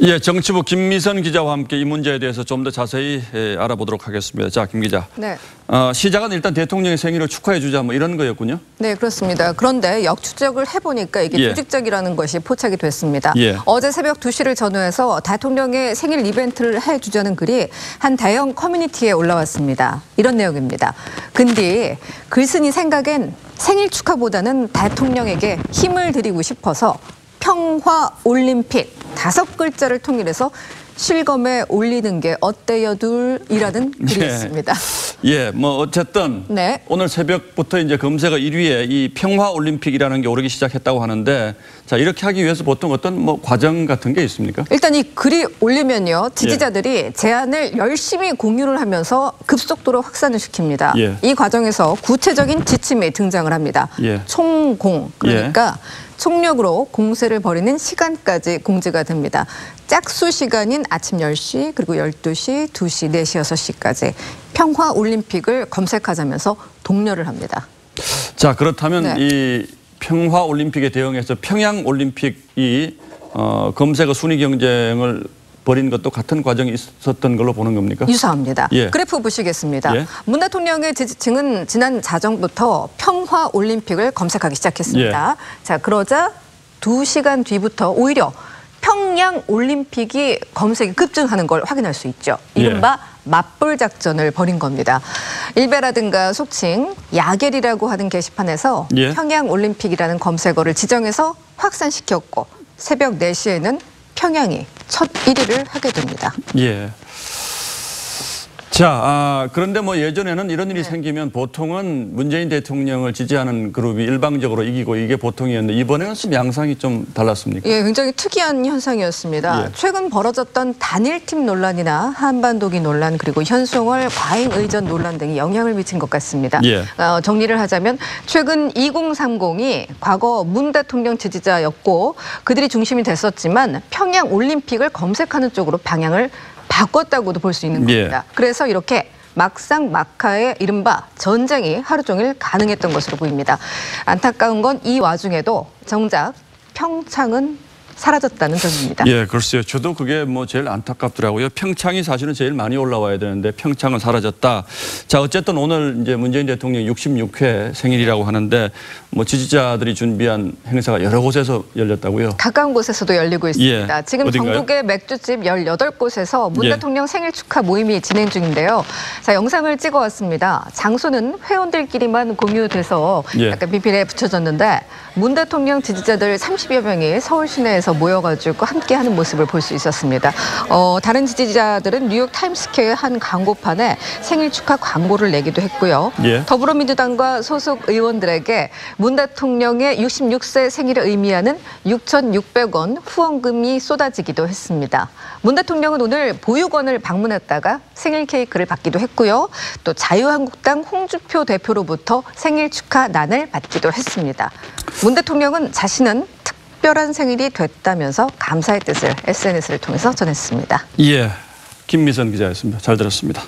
예, 정치부 김미선 기자와 함께 이 문제에 대해서 좀 더 자세히 알아보도록 하겠습니다. 자, 김 기자. 네. 시작은 일단 대통령의 생일을 축하해 주자 뭐 이런 거였군요. 네, 그렇습니다. 그런데 역추적을 해보니까 이게 조직적이라는 것이 포착이 됐습니다. 어제 새벽 2시를 전후해서 대통령의 생일 이벤트를 해주자는 글이 한 대형 커뮤니티에 올라왔습니다. 이런 내용입니다. 근데 글쓴이 생각엔 생일 축하보다는 대통령에게 힘을 드리고 싶어서 평화올림픽 5글자를 통일해서 실검에 올리는 게 어때요 둘이라는 글이 있습니다. 예, 뭐 어쨌든 오늘 새벽부터 이제 검색어 1위에 이 평화올림픽이라는 게 오르기 시작했다고 하는데, 자, 이렇게 하기 위해서 보통 어떤 뭐 과정 같은 게 있습니까? 일단 이 글이 올리면요, 지지자들이 제안을 열심히 공유를 하면서 급속도로 확산을 시킵니다. 이 과정에서 구체적인 지침이 등장을 합니다. 총공, 그러니까 총력으로 공세를 벌이는 시간까지 공지가 됩니다. 짝수 시간인 아침 10시, 그리고 12시, 2시, 4시, 6시까지 평화올림픽을 검색하자면서 독려를 합니다. 자, 그렇다면 이 평화올림픽에 대응해서 평양올림픽이 검색어 순위 경쟁을 벌인 것도 같은 과정이 있었던 걸로 보는 겁니까? 유사합니다. 그래프 보시겠습니다. 문 대통령의 지지층은 지난 자정부터 평화올림픽을 검색하기 시작했습니다. 자, 그러자 2시간 뒤부터 오히려 평양올림픽이 검색이 급증하는 걸 확인할 수 있죠. 이른바 맞불 작전을 벌인 겁니다. 일베라든가 속칭 야겔이라고 하는 게시판에서 평양올림픽이라는 검색어를 지정해서 확산시켰고, 새벽 4시에는 평양이 첫 1위를 하게 됩니다. 자, 그런데 뭐 예전에는 이런 일이 생기면 보통은 문재인 대통령을 지지하는 그룹이 일방적으로 이기고 이게 보통이었는데, 이번에는 좀 양상이 좀 달랐습니까? 예, 굉장히 특이한 현상이었습니다. 최근 벌어졌던 단일팀 논란이나 한반도기 논란, 그리고 현송월 과잉 의전 논란 등이 영향을 미친 것 같습니다. 정리를 하자면 최근 2030이 과거 문 대통령 지지자였고 그들이 중심이 됐었지만 평양 올림픽을 검색하는 쪽으로 방향을 바꿨다고도 볼 수 있는 겁니다. 그래서 이렇게 막상막하의 이른바 전쟁이 하루 종일 가능했던 것으로 보입니다. 안타까운 건 이 와중에도 정작 평창은 사라졌다는 점입니다. 예, 글쎄요. 저도 그게 뭐 제일 안타깝더라고요. 평창이 사실은 제일 많이 올라와야 되는데 평창은 사라졌다. 자, 어쨌든 오늘 이제 문재인 대통령 66회 생일이라고 하는데 뭐 지지자들이 준비한 행사가 여러 곳에서 열렸다고요? 가까운 곳에서도 열리고 있습니다. 지금 어딘가요? 전국의 맥주집 18곳에서 문 대통령 생일 축하 모임이 진행 중인데요. 자, 영상을 찍어왔습니다. 장소는 회원들끼리만 공유돼서 약간 비필에 붙여졌는데, 문 대통령 지지자들 30여 명이 서울 시내에서 모여가지고 함께하는 모습을 볼 수 있었습니다. 다른 지지자들은 뉴욕 타임스퀘어 한 광고판에 생일 축하 광고를 내기도 했고요. 더불어민주당과 소속 의원들에게 문 대통령의 66세 생일을 의미하는 6,600원 후원금이 쏟아지기도 했습니다. 문 대통령은 오늘 보육원을 방문했다가 생일 케이크를 받기도 했고요. 또 자유한국당 홍준표 대표로부터 생일 축하난을 받기도 했습니다. 문 대통령은 자신은 특별한 생일이 됐다면서 감사의 뜻을 SNS를 통해서 전했습니다. 김미선 기자였습니다. 잘 들었습니다.